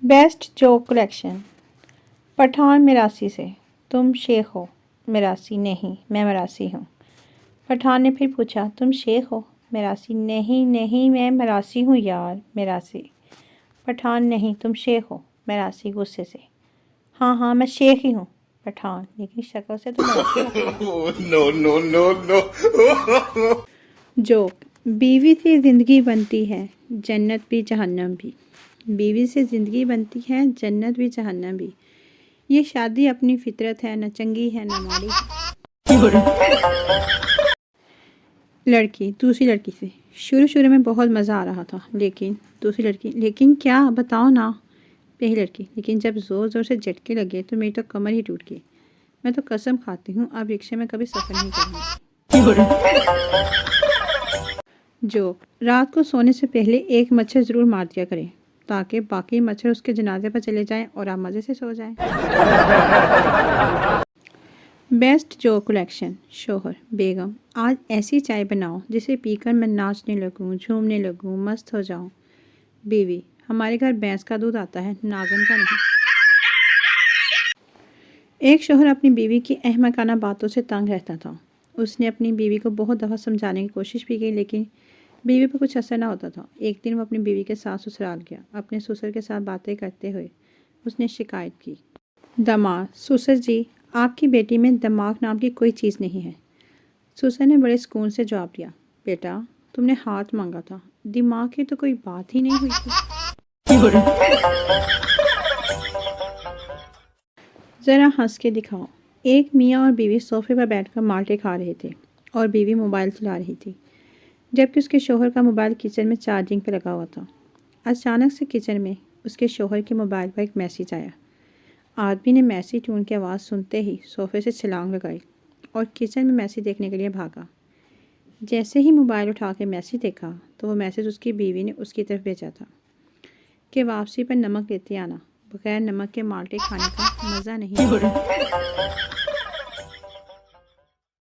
Best joke collection. पठान मिरासी से, तुम शेख हो? मिरासी, नहीं मैं मरासी हूँ। पठान ने फिर पूछा, तुम शेख हो? मिरासी, नहीं नहीं मैं मरासी हूँ यार। मिरासी, पठान, नहीं तुम शेख हो। मिरासी गुस्से से, हाँ हाँ मैं शेख ही हूँ। पठान, लेकिन शक्ल से तो मरासी लग रहे हो। no, no, no, no. Joke. बीवी से ज़िंदगी बनती है, जन्नत भी जहन्नम भी। बीवी से ज़िंदगी बनती है, जन्नत भी जहन्नम भी। ये शादी अपनी फितरत है, न चंगी है न माड़ी है। लड़की दूसरी लड़की से, शुरू शुरू में बहुत मज़ा आ रहा था, लेकिन दूसरी लड़की, लेकिन क्या बताओ ना। पहली लड़की, लेकिन जब ज़ोर ज़ोर से झटके लगे तो मेरी तो कमर ही टूट गई। मैं तो कसम खाती हूँ अब रिक्शे में कभी सफ़र नहीं करूँगी। जोक। रात को सोने से पहले एक मच्छर ज़रूर मार दिया करें, ताकि बाकी मच्छर उसके जनाजे पर चले जाएं और आप मज़े से सो जाएं। Best joke collection. शोहर, बेगम आज ऐसी चाय बनाओ जिसे पीकर मैं नाचने लगूं, झूमने लगूं, मस्त हो जाऊं। बीवी, हमारे घर भैंस का दूध आता है, नागन का नहीं। एक शोहर अपनी बीवी की अहमकाना बातों से तंग रहता था। उसने अपनी बीवी को बहुत दफ़ा समझाने की कोशिश भी की, लेकिन बीवी पर कुछ असर ना होता था। एक दिन वो अपनी बीवी के साथ ससुराल गया। अपने ससुर के साथ बातें करते हुए उसने शिकायत की, दामाद, ससुर जी आपकी बेटी में दिमाग नाम की कोई चीज़ नहीं है। ससुर ने बड़े सुकून से जवाब दिया, बेटा तुमने हाथ मांगा था, दिमाग की तो कोई बात ही नहीं हुई थी। ज़रा हंस के दिखाओ। एक मियाँ और बीवी सोफे पर बैठकर माल्टे खा रहे थे और बीवी मोबाइल चला रही थी, जबकि उसके शोहर का मोबाइल किचन में चार्जिंग पर लगा हुआ था। अचानक से किचन में उसके शोहर के मोबाइल पर एक मैसेज आया। आदमी ने मैसेज टून की आवाज़ सुनते ही सोफे से छलांग लगाई और किचन में मैसेज देखने के लिए भागा। जैसे ही मोबाइल उठा के मैसेज देखा तो वो मैसेज उसकी बीवी ने उसकी तरफ भेजा था कि वापसी पर नमक लेते आना, बगैर नमक के माल्टे खाने का मज़ा नहीं।